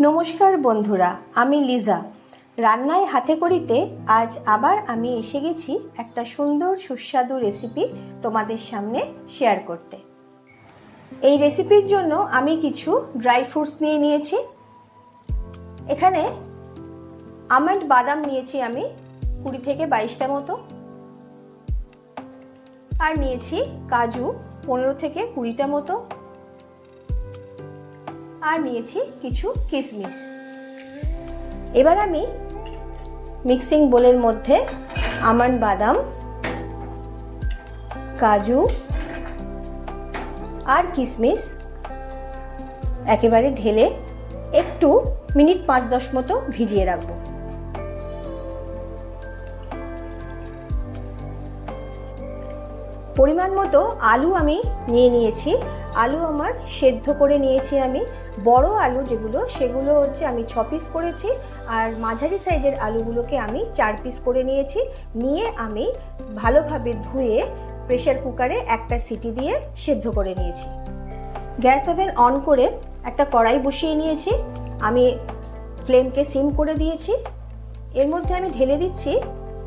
নমস্কার বন্ধুরা, আমি লিজা। রান্নায় হাতে করিতে আজ আবার আমি এসে গেছি একটা সুন্দর সুস্বাদু রেসিপি তোমাদের সামনে শেয়ার করতে। এই রেসিপির জন্য আমি কিছু ড্রাই ফ্রুটস নিয়ে নিয়েছি। এখানে আমন্ড বাদাম নিয়েছি আমি 20 থেকে 22টা মতো, আর নিয়েছি কাজু 15 থেকে 20টা মতো, আর নিয়েছি কিছু কিশমিশ। এবার আমি মিক্সিং বোলের মধ্যে আমন্ড বাদাম, কাজু আর কিশমিশ একেবারে ঢেলে একটু মিনিট 5-10 মতো ভিজিয়ে রাখবো। পরিমাণ মতো আলু আমি নিয়ে নিয়েছি। আলু আমার সেদ্ধ করে নিয়েছি আমি। বড় আলু যেগুলো সেগুলো হচ্ছে আমি 6 পিস করেছি, আর মাঝারি সাইজের আলুগুলোকে আমি 4 পিস করে নিয়েছি। নিয়ে আমি ভালোভাবে ধুয়ে প্রেসার কুকারে একটা সিটি দিয়ে সেদ্ধ করে নিয়েছি। গ্যাস ওভেন অন করে একটা কড়াই বসিয়ে নিয়েছি। আমি ফ্লেমকে সিম করে দিয়েছি। এর মধ্যে আমি ঢেলে দিচ্ছি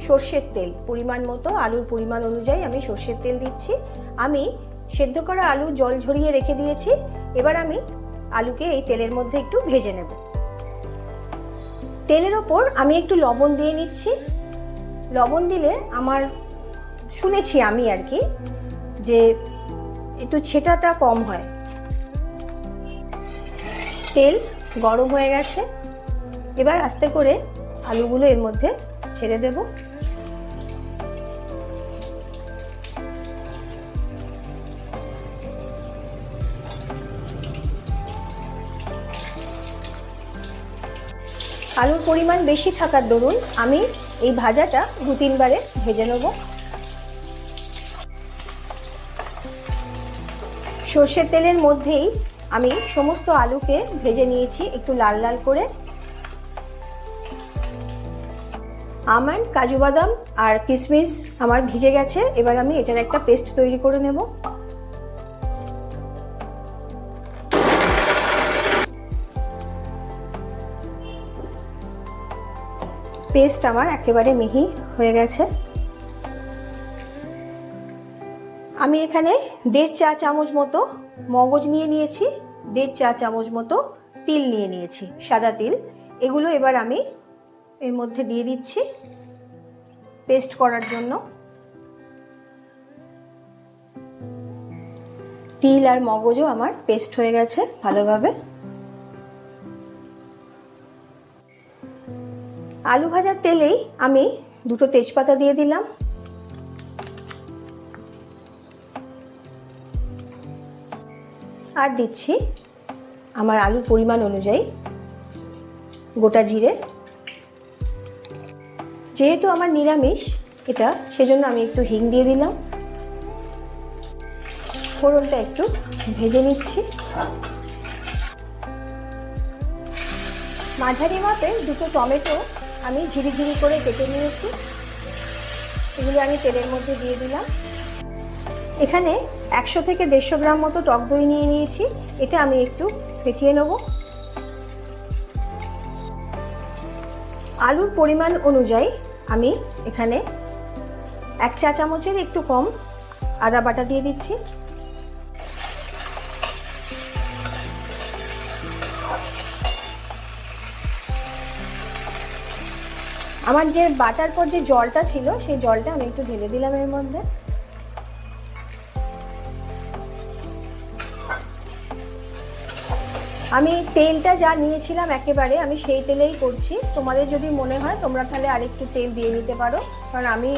সর্ষের তেল। পরিমাণ মতো আলুর পরিমাণ অনুযায়ী আমি সর্ষের তেল দিচ্ছি। আমি সেদ্ধ করা আলু জল ঝরিয়ে রেখে দিয়েছি। এবার আমি আলুকে এই তেলের মধ্যে একটু ভেজে নেব। তেলের ওপর আমি একটু লবণ দিয়ে নিচ্ছি। লবণ দিলে আমার শুনেছি আমি আর কি যে একটু ছেটাটা কম হয়। তেল গরম হয়ে গেছে। এবার আস্তে করে আলুগুলো এর মধ্যে ছেড়ে দেব। আলুর পরিমাণ বেশি থাকার দরুন আমি এই ভাজাটা 2-3 বারে ভেজে নেব। সর্ষের তেলের মধ্যেই আমি সমস্ত আলুকে ভেজে নিয়েছি একটু লাল লাল করে। আমন্ড, কাজু বাদাম আর কিশমিশ আমার ভিজে গেছে। এবার আমি এটার একটা পেস্ট তৈরি করে নেব। পেস্ট আমার একেবারে মিহি হয়ে গেছে। আমি এখানে 1.5 চা চামচ মতো মগজ নিয়ে নিয়েছি, 1.5 চা চামচ মতো তিল নিয়ে নিয়েছি, সাদা তিল। এগুলো এবার আমি এর মধ্যে দিয়ে দিচ্ছি পেস্ট করার জন্য। তিল আর মগজও আমার পেস্ট হয়ে গেছে ভালোভাবে। আলু ভাজার তেলেই আমি 2টো তেজপাতা দিয়ে দিলাম। আর দিচ্ছি আমার আলুর পরিমাণ অনুযায়ী গোটা জিরে। যেহেতু আমার নিরামিষ এটা, সেজন্য আমি একটু হিং দিয়ে দিলাম। ফোড়নটা একটু ভেজে নিচ্ছি। মাঝারি মাপে 2টো টমেটো আমি ঝিরিঝিরি করে কেটে নিয়েছি। এগুলো আমি তেলের মধ্যে দিয়ে দিলাম। এখানে 100 থেকে 150 গ্রাম মতো টক দই নিয়ে নিয়েছি। এটা আমি একটু ফেটিয়ে নেব। আলুর পরিমাণ অনুযায়ী আমি এখানে 1 চা চামচের একটু কম আদা বাটা দিয়ে দিচ্ছি। আমার যে বাটার পর যে জলটা ছিল সেই জলটা আমি একটু ঢেলে দিলাম এর মধ্যে। আমি তেলটা যা নিয়েছিলাম একেবারে আমি সেই তেলেই করছি। তোমাদের যদি মনে হয় তোমরা তাহলে আরেকটু তেল দিয়ে নিতে পারো, কারণ আমি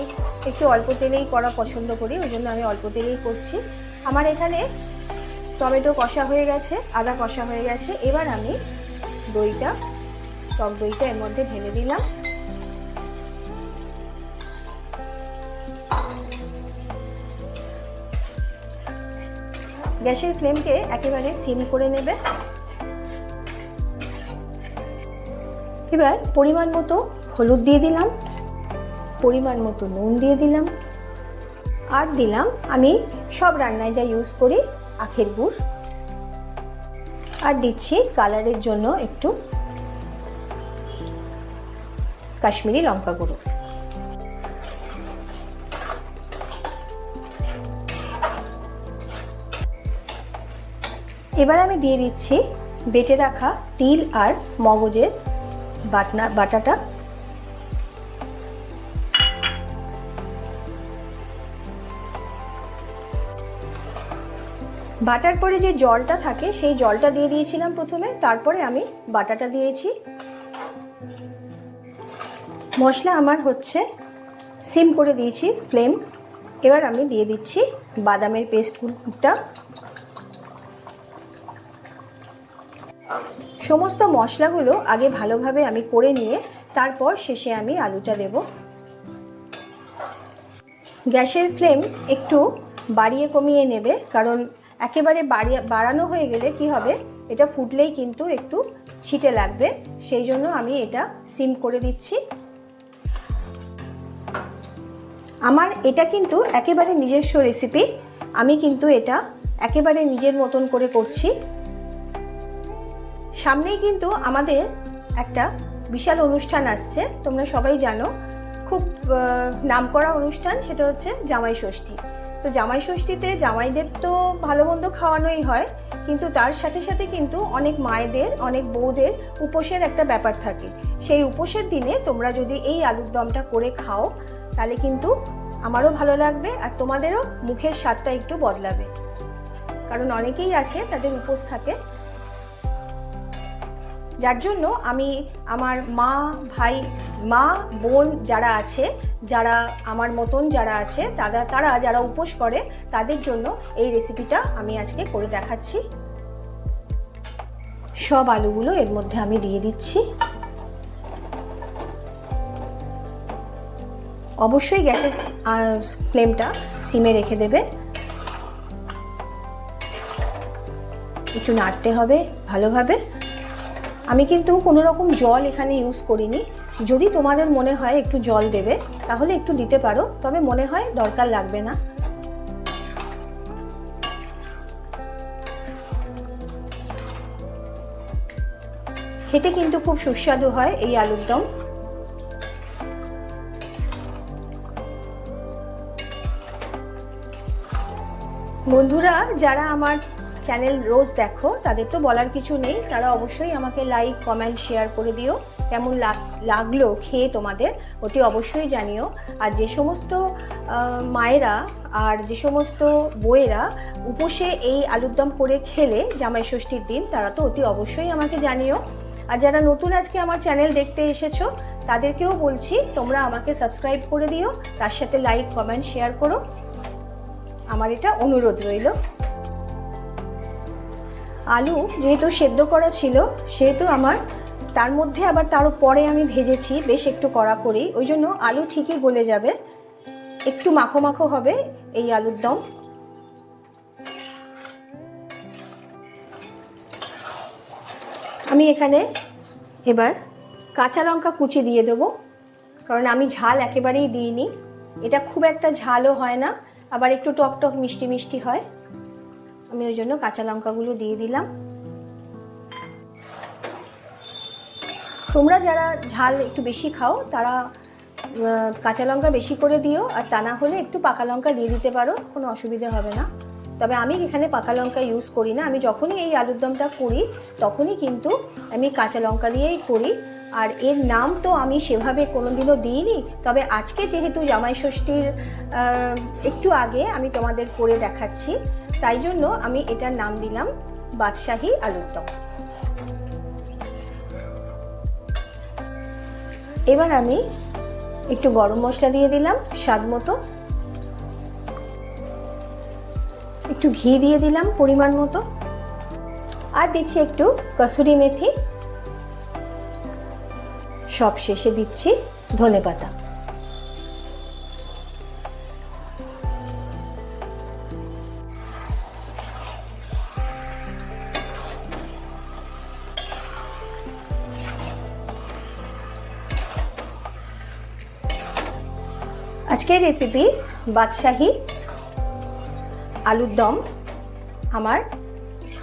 একটু অল্প তেলেই করা পছন্দ করি, ওই জন্য আমি অল্প তেলেই করছি। আমার এখানে টমেটো কষা হয়ে গেছে, আদা কষা হয়ে গেছে। এবার আমি টক দইটা এর মধ্যে ঢেলে দিলাম। গ্যাসের ফ্লেমকে একেবারে সিম করে নেবে। এবার পরিমাণ মতো হলুদ দিয়ে দিলাম, পরিমাণ মতো নুন দিয়ে দিলাম, আর দিলাম আমি সব রান্নায় যা ইউজ করি আখের গুড়। আর দিচ্ছি কালারের জন্য একটু কাশ্মীরি লঙ্কা গুঁড়ো। এবার আমি দিয়ে দিচ্ছি বেটে রাখা তিল আর মগজের বাটাটা। বাটার পরে যে জলটা থাকে সেই জলটা দিয়ে দিয়েছিলাম প্রথমে, তারপরে আমি বাটাটা দিয়েছি। মশলা আমার হচ্ছে, সিম করে দিয়েছি ফ্লেম। এবার আমি দিয়ে দিচ্ছি বাদামের পেস্টটা। সমস্ত মশলাগুলো আগে ভালোভাবে আমি করে নিয়ে তারপর শেষে আমি আলুটা দেব। গ্যাসের ফ্লেম একটু বাড়িয়ে কমিয়ে নেবে, কারণ একেবারে বাড়ানো হয়ে গেলে কি হবে, এটা ফুটলেই কিন্তু একটু ছিটে লাগবে, সেই জন্য আমি এটা সিম করে দিচ্ছি। আমার এটা কিন্তু একেবারে নিজস্ব রেসিপি, আমি কিন্তু এটা একেবারে নিজের মতন করে করছি। সামনেই কিন্তু আমাদের একটা বিশাল অনুষ্ঠান আসছে, তোমরা সবাই জানো, খুব নামকরা অনুষ্ঠান, সেটা হচ্ছে জামাই ষষ্ঠী। তো জামাই ষষ্ঠীতে জামাইদের তো ভালো মন্দ খাওয়ানোই হয়, কিন্তু তার সাথে সাথে কিন্তু অনেক মায়েদের, অনেক বউদের উপোসের একটা ব্যাপার থাকে। সেই উপোসের দিনে তোমরা যদি এই আলুর দমটা করে খাও তাহলে কিন্তু আমারও ভালো লাগবে আর তোমাদেরও মুখের স্বাদটা একটু বদলাবে, কারণ অনেকেই আছে তাদের উপোস থাকে। যার জন্য আমি আমার ভাই, মা, বোন যারা আছে, যারা আমার মতন যারা আছে, তারা যারা উপোস করে তাদের জন্য এই রেসিপিটা আমি আজকে করে দেখাচ্ছি। সব আলুগুলো এর মধ্যে আমি দিয়ে দিচ্ছি। অবশ্যই গ্যাসের ফ্লেমটা সিমে রেখে দেবে। একটু নাড়তে হবে ভালোভাবে। আমি কিন্তু কোনো রকম জল এখানে ইউজ করিনি। যদি তোমাদের মনে হয় একটু জল দেবে তাহলে একটু দিতে পারো, তবে মনে হয় দরকার লাগবে না। খেতে কিন্তু খুব সুস্বাদু হয় এই আলুর দম। বন্ধুরা যারা আমার চ্যানেল রোজ দেখো তাদের তো বলার কিছু নেই, তারা অবশ্যই আমাকে লাইক, কমেন্ট, শেয়ার করে দিও। কেমন লাগলো খেয়ে তোমাদের অতি অবশ্যই জানিও। আর যে সমস্ত মায়েরা আর যে সমস্ত বউয়েরা উপোসে এই আলুর দম করে খেলে জামাই ষষ্ঠীর দিন, তারা তো অতি অবশ্যই আমাকে জানিও। আর যারা নতুন আজকে আমার চ্যানেল দেখতে এসেছো তাদেরকেও বলছি তোমরা আমাকে সাবস্ক্রাইব করে দিও, তার সাথে লাইক, কমেন্ট, শেয়ার করো, আমার এটা অনুরোধ রইল। আলু যেহেতু সেদ্ধ করা ছিল সেহেতু আমার তার মধ্যে আবার তারও পরে আমি ভেজেছি বেশ একটু কড়া করেই, ওই জন্য আলু ঠিকই গলে যাবে, একটু মাখো মাখো হবে এই আলুর দম। আমি এখানে এবার কাঁচা লঙ্কা কুচি দিয়ে দেবো, কারণ আমি ঝাল একেবারেই দিইনি। এটা খুব একটা ঝালও হয় না, আবার একটু টক টক মিষ্টি মিষ্টি হয়। আমি ওই জন্য কাঁচা লঙ্কাগুলো দিয়ে দিলাম। তোমরা যারা ঝাল একটু বেশি খাও তারা কাঁচা লঙ্কা বেশি করে দিও, আর তা না হলে একটু পাকা লঙ্কা দিয়ে দিতে পারো, কোনো অসুবিধা হবে না। তবে আমি এখানে পাকা লঙ্কা ইউজ করি না, আমি যখনই এই আলুর দমটা করি তখনই কিন্তু আমি কাঁচা লঙ্কা দিয়েই করি। আর এর নাম তো আমি সেভাবে কোনোদিনও দিইনি, তবে আজকে যেহেতু জামাই ষষ্ঠীর একটু আগে আমি তোমাদের করে দেখাচ্ছি, তাই জন্য আমি এটার নাম দিলাম বাদশাহী আলুর দম। এবার আমি একটু গরম মশলা দিয়ে দিলাম স্বাদ মতো, একটু ঘি দিয়ে দিলাম পরিমাণ মতো, আর দিচ্ছি একটু কসুরি মেথি, সব শেষে দিচ্ছি ধনেপাতা। আজকের রেসিপি বাদশাহী আলুর দম আমার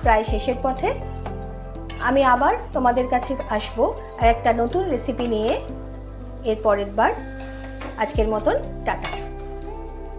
প্রায় শেষের পথে। আমি আবার তোমাদের কাছে আসবো আর একটা নতুন রেসিপি নিয়ে। এর পরের বার। আজকের মতন টাটা।